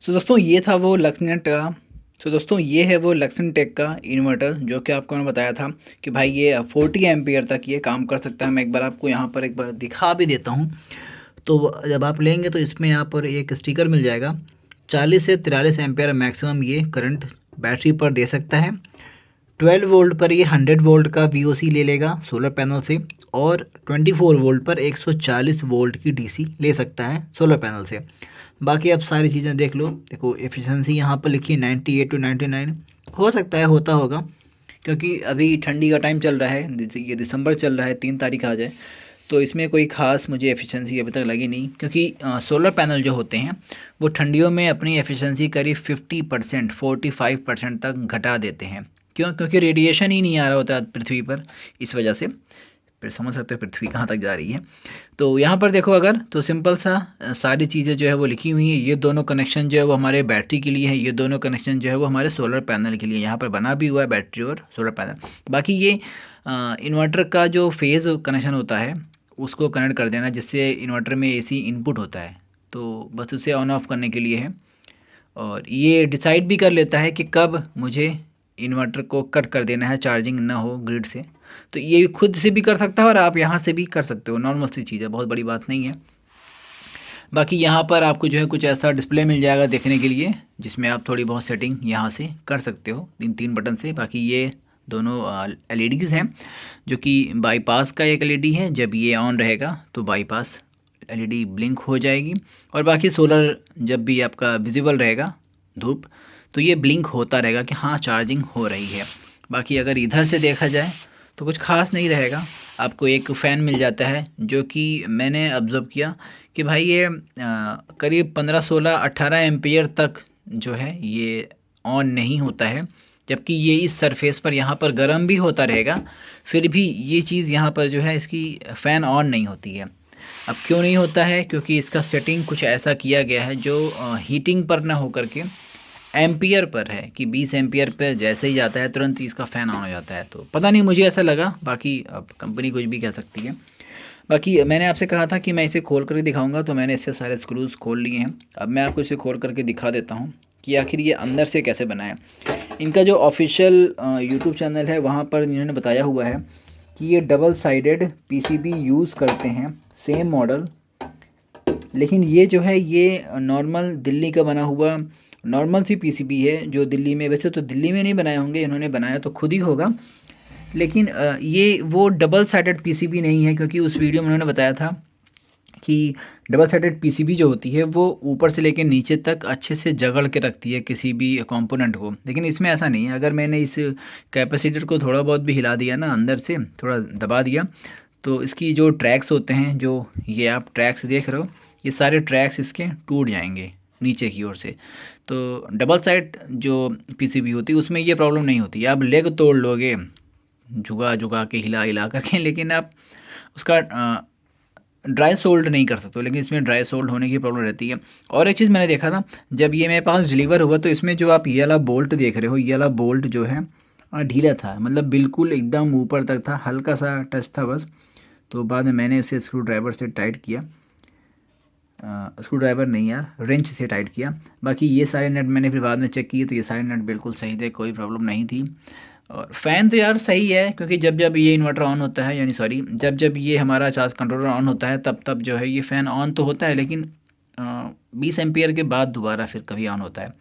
दोस्तों ये था वो लक्सनेट का दोस्तों ये है वो लक्सन टेक का इन्वर्टर जो कि आपको मैंने बताया था कि भाई ये 40 एम्पियर तक ये काम कर सकता है। मैं एक बार आपको यहाँ पर एक बार दिखा भी देता हूँ। तो जब आप लेंगे तो इसमें यहाँ पर एक स्टिकर मिल जाएगा। 40 से 43 एम्पियर मैक्सिमम ये करंट बैटरी पर दे सकता है। 12 वोल्ट पर ये 100 वोल्ट का वीओसी ले लेगा सोलर पैनल से, और 24 वोल्ट पर 140 वोल्ट की डीसी ले सकता है सोलर पैनल से। बाकी आप सारी चीज़ें देख लो। देखो एफिशिएंसी यहाँ पर लिखी है 98 टू 99। हो सकता है होता होगा, क्योंकि अभी ठंडी का टाइम चल रहा है, ये दिसंबर चल रहा है, 3 तारीख आ जाए तो इसमें कोई ख़ास मुझे एफिशिएंसी अभी तक लगी नहीं। क्योंकि सोलर पैनल जो होते हैं वो ठंडियों में अपनी एफिशिएंसी करीब 50% 45% तक घटा देते हैं। क्यों? क्योंकि रेडिएशन ही नहीं आ रहा होता पृथ्वी पर, इस वजह से। फिर समझ सकते हो पृथ्वी कहाँ तक जा रही है। तो यहाँ पर देखो अगर, तो सिंपल सा सारी चीज़ें जो है वो लिखी हुई हैं। ये दोनों कनेक्शन जो है वो हमारे बैटरी के लिए है, ये दोनों कनेक्शन जो है वो हमारे सोलर पैनल के लिए यहाँ पर बना भी हुआ है, बैटरी और सोलर पैनल। बाकी ये इन्वर्टर का जो फेज़ कनेक्शन होता है उसको कनेक्ट कर देना, जिससे इन्वर्टर में एसी इनपुट होता है, तो बस उसे ऑन ऑफ करने के लिए है। और ये डिसाइड भी कर लेता है कि कब मुझे इन्वर्टर को कट कर देना है, चार्जिंग ना हो ग्रिड से। तो ये खुद से भी कर सकता है और आप यहाँ से भी कर सकते हो। नॉर्मल सी चीज़ है, बहुत बड़ी बात नहीं है। बाकी यहाँ पर आपको जो है कुछ ऐसा डिस्प्ले मिल जाएगा देखने के लिए, जिसमें आप थोड़ी बहुत सेटिंग यहाँ से कर सकते हो तीन तीन बटन से। बाकी ये दोनों एलईडीज़ हैं, जो कि बाईपास का एक एलईडी है, जब ये ऑन रहेगा तो बाईपास एलईडी ब्लिंक हो जाएगी। और बाकी सोलर जब भी आपका विजिबल रहेगा धूप, तो ये ब्लिंक होता रहेगा कि हाँ चार्जिंग हो रही है। बाकी अगर इधर से देखा जाए तो कुछ खास नहीं रहेगा। आपको एक फ़ैन मिल जाता है, जो कि मैंने ऑब्ज़र्व किया कि भाई ये करीब 15 16 18 एम्पियर तक जो है ये ऑन नहीं होता है। जबकि ये इस सरफेस पर यहाँ पर गर्म भी होता रहेगा, फिर भी ये चीज़ यहाँ पर जो है इसकी फ़ैन ऑन नहीं होती है। अब क्यों नहीं होता है? क्योंकि इसका सेटिंग कुछ ऐसा किया गया है जो हीटिंग पर ना होकर के एम्पियर पर है, कि 20 एम्पियर पर जैसे ही जाता है तुरंत ही इसका फ़ैन ऑन हो जाता है। तो पता नहीं, मुझे ऐसा लगा, बाकी अब कंपनी कुछ भी कह सकती है। बाकी मैंने आपसे कहा था कि मैं इसे खोल करके दिखाऊंगा, तो मैंने इससे सारे स्क्रूज़ खोल लिए हैं। अब मैं आपको इसे खोल करके दिखा देता हूँ कि आखिर ये अंदर से कैसे बना है। इनका जो ऑफिशियल यूट्यूब चैनल है वहाँ पर इन्होंने बताया हुआ है कि ये डबल साइडेड पीसीबी यूज़ करते हैं, सेम मॉडल। लेकिन ये जो है ये नॉर्मल दिल्ली का बना हुआ नॉर्मल सी पीसीबी है, जो दिल्ली में, वैसे तो दिल्ली में नहीं बनाए होंगे, इन्होंने बनाया तो खुद ही होगा। लेकिन ये वो डबल साइडेड पीसीबी नहीं है, क्योंकि उस वीडियो में उन्होंने बताया था कि डबल साइडेड पीसीबी जो होती है वो ऊपर से लेकर नीचे तक अच्छे से जकड़ के रखती है किसी भी कंपोनेंट को। लेकिन इसमें ऐसा नहीं है। अगर मैंने इस कैपेसिटर को थोड़ा बहुत भी हिला दिया ना, अंदर से थोड़ा दबा दिया, तो इसकी जो ट्रैक्स होते हैं, जो ये आप ट्रैक्स देख रहे हो, ये सारे ट्रैक्स इसके टूट जाएंगे नीचे की ओर से। तो डबल साइड जो पीसीबी होती है उसमें ये प्रॉब्लम नहीं होती। आप लेग तोड़ लोगे झुका झुका के, हिला हिला करके, लेकिन आप उसका ड्राई सोल्ड नहीं कर सकते हो। लेकिन इसमें ड्राई सोल्ड होने की प्रॉब्लम रहती है। और एक चीज़ मैंने देखा था, जब ये मेरे पास डिलीवर हुआ तो इसमें जो आप ये वाला बोल्ट देख रहे हो, ये वाला बोल्ट जो है ढीला था, मतलब बिल्कुल एकदम ऊपर तक था, हल्का सा टच था बस। तो बाद में मैंने उसे स्क्रू ड्राइवर से टाइट किया, स्क्रू ड्राइवर नहीं यार, रेंच से टाइट किया। बाकी ये सारे नट मैंने फिर बाद में चेक किए, तो ये सारे नट बिल्कुल सही थे, कोई प्रॉब्लम नहीं थी। और फ़ैन तो यार सही है, क्योंकि जब जब ये इन्वर्टर ऑन होता है, यानी सॉरी, जब जब ये हमारा चार्ज कंट्रोलर ऑन होता है तब तब जो है ये फ़ैन ऑन तो होता है, लेकिन 20 एम्पियर के बाद दोबारा फिर कभी ऑन होता है।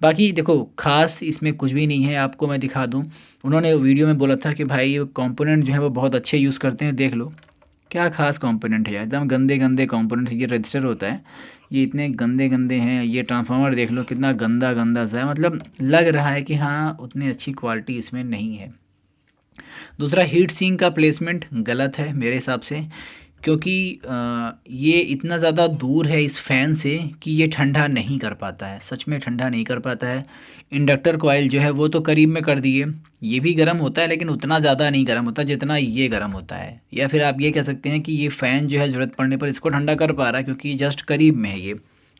बाकी देखो खास इसमें कुछ भी नहीं है। आपको मैं दिखा दूँ, उन्होंने वीडियो में बोला था कि भाई ये कंपोनेंट जो है वो बहुत अच्छे यूज़ करते हैं। देख लो क्या खास कंपोनेंट है यार, एकदम गंदे गंदे कंपोनेंट। ये रजिस्टर होता है, ये इतने गंदे गंदे हैं। ये ट्रांसफार्मर देख लो कितना गंदा गंदा सा है, मतलब लग रहा है कि हाँ उतनी अच्छी क्वालिटी इसमें नहीं है। दूसरा, हीट सिंक का प्लेसमेंट गलत है मेरे हिसाब से, क्योंकि ये इतना ज़्यादा दूर है इस फ़ैन से कि ये ठंडा नहीं कर पाता है, सच में ठंडा नहीं कर पाता है। इंडक्टर कॉइल जो है वो तो करीब में कर दिए, ये भी गर्म होता है, लेकिन उतना ज़्यादा नहीं गर्म होता जितना ये गर्म होता है। या फिर आप ये कह सकते हैं कि ये फ़ैन जो है ज़रूरत पड़ने पर इसको ठंडा कर पा रहा है, क्योंकि जस्ट करीब में है ये।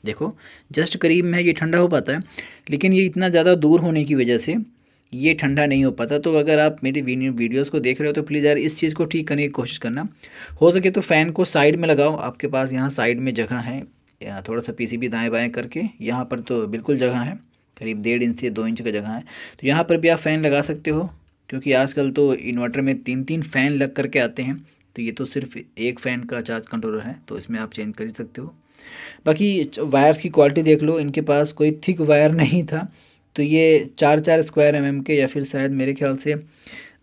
देखो जस्ट करीब में है, ये ठंडा हो पाता है। लेकिन ये इतना ज़्यादा दूर होने की वजह से ये ठंडा नहीं हो पाता। तो अगर आप मेरी वीडियोस को देख रहे हो तो प्लीज़ यार इस चीज़ को ठीक करने की कोशिश करना। हो सके तो फ़ैन को साइड में लगाओ, आपके पास यहाँ साइड में जगह है, यहाँ थोड़ा सा पीसीबी दाएं बाएं करके, यहाँ पर तो बिल्कुल जगह है, करीब 1.5 इंच से 2 इंच का जगह है। तो यहाँ पर भी आप फ़ैन लगा सकते हो, क्योंकि आजकल तो इन्वर्टर में 3-3 फ़ैन लग करके आते हैं। तो ये तो सिर्फ एक फ़ैन का चार्ज कंट्रोलर है, तो इसमें आप चेंज कर ही सकते हो। बाकी वायर्स की क्वालिटी देख लो, इनके पास कोई थिक वायर नहीं था। तो ये 4-4 स्क्वायर के, या फिर शायद मेरे ख्याल से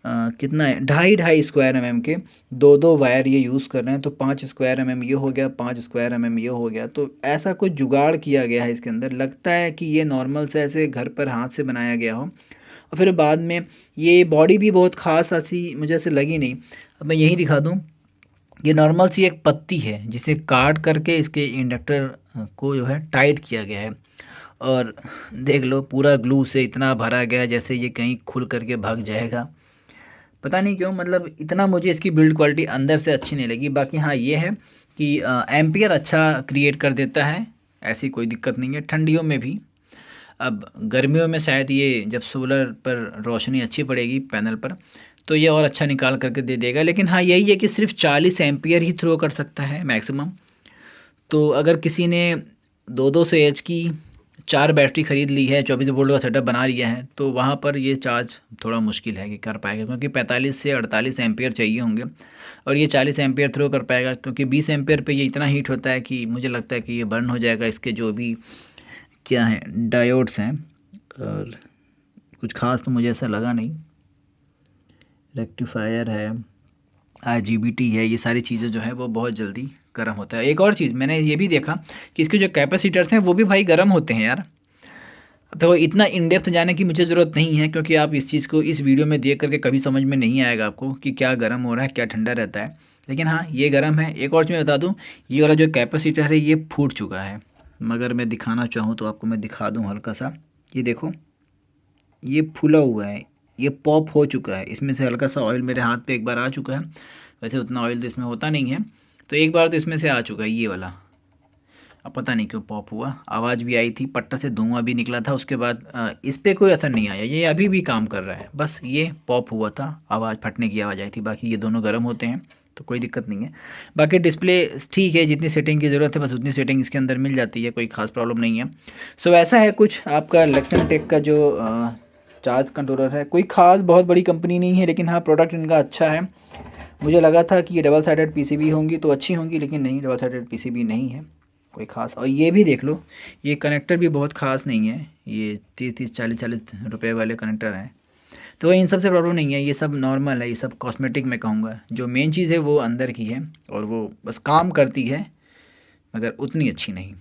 कितना है, 2.5 स्क्वायर के 2-2 वायर ये यूज़ कर रहे हैं। तो 5 स्क्वायर ये हो गया, 5 स्क्वायर ये हो गया। तो ऐसा कुछ जुगाड़ किया गया है इसके अंदर, लगता है कि ये नॉर्मल से ऐसे घर पर हाथ से बनाया गया हो। और फिर बाद में ये बॉडी भी बहुत ख़ास ऐसी मुझे ऐसे लगी नहीं। अब मैं यही दिखा दूँ, ये नॉर्मल सी एक पत्ती है जिसे काट करके इसके इंडक्टर को जो है टाइट किया गया है। और देख लो पूरा ग्लू से इतना भरा गया है जैसे ये कहीं खुल करके भाग जाएगा। पता नहीं क्यों, मतलब इतना मुझे इसकी बिल्ड क्वालिटी अंदर से अच्छी नहीं लगी। बाकी हाँ ये है कि एम्पियर अच्छा क्रिएट कर देता है, ऐसी कोई दिक्कत नहीं है ठंडियों में भी। अब गर्मियों में शायद ये जब सोलर पर रोशनी अच्छी पड़ेगी पैनल पर, तो ये और अच्छा निकाल करके दे देगा। लेकिन हाँ यही है कि सिर्फ 40 एम्पियर ही थ्रो कर सकता है मैक्सिमम। तो अगर किसी ने 200 एच की 4 बैटरी ख़रीद ली है, 24 वोल्ट का सेटअप बना लिया है, तो वहाँ पर ये चार्ज थोड़ा मुश्किल है कि कर पाएगा, क्योंकि 45 से 48 एम्पियर चाहिए होंगे। और ये 40 एम्पियर थ्रो कर पाएगा, क्योंकि 20 एम्पियर पे ये इतना हीट होता है कि मुझे लगता है कि ये बर्न हो जाएगा। इसके जो भी क्या हैं डायोड्स हैं, और कुछ ख़ास तो मुझे ऐसा लगा नहीं। रेक्टिफायर है, IGBT है, ये सारी चीज़ें जो है वो बहुत जल्दी गर्म होता है। एक और चीज़ मैंने ये भी देखा कि इसके जो कैपेसिटर्स हैं वो भी भाई गर्म होते हैं यार। तो इतना इन डेप्थ जाने की मुझे ज़रूरत नहीं है, क्योंकि आप इस चीज़ को इस वीडियो में देख करके कभी समझ में नहीं आएगा आपको कि क्या गर्म हो रहा है, क्या ठंडा रहता है। लेकिन हाँ ये गर्म है। एक और चीज़ मैं बता दूँ, ये वाला जो कैपेसिटर है ये फूट चुका है। मगर मैं दिखाना चाहूँ तो आपको मैं दिखा दूँ हल्का सा, ये देखो ये फूला हुआ है, ये पॉप हो चुका है। इसमें से हल्का सा ऑयल मेरे हाथ पे एक बार आ चुका है। वैसे उतना ऑयल तो इसमें होता नहीं है, तो एक बार तो इसमें से आ चुका है ये वाला। अब पता नहीं क्यों पॉप हुआ, आवाज़ भी आई थी, पट्टा से धुआं भी निकला था। उसके बाद इस पर कोई असर नहीं आया, ये अभी भी काम कर रहा है। बस ये पॉप हुआ था, आवाज़ फटने की आवाज़ आई थी। बाकी ये दोनों गर्म होते हैं तो कोई दिक्कत नहीं है। बाकी डिस्प्ले ठीक है, जितनी सेटिंग की ज़रूरत है बस उतनी सेटिंग इसके अंदर मिल जाती है, कोई ख़ास प्रॉब्लम नहीं है। सो ऐसा है कुछ आपका लेक्सन टेक का जो चार्ज कंट्रोलर है। कोई ख़ास बहुत बड़ी कंपनी नहीं है, लेकिन हाँ प्रोडक्ट इनका अच्छा है। मुझे लगा था कि ये डबल साइडेड पीसीबी होंगी तो अच्छी होंगी, लेकिन नहीं, डबल साइडेड पीसीबी नहीं है कोई ख़ास। और ये भी देख लो, ये कनेक्टर भी बहुत ख़ास नहीं है, ये 30-40 रुपए वाले कनेक्टर हैं। तो इन सब से प्रॉब्लम नहीं है, ये सब नॉर्मल है, ये सब कॉस्मेटिक मैं कहूँगा। जो मेन चीज़ है वो अंदर की है, और वो बस काम करती है, मगर उतनी अच्छी नहीं।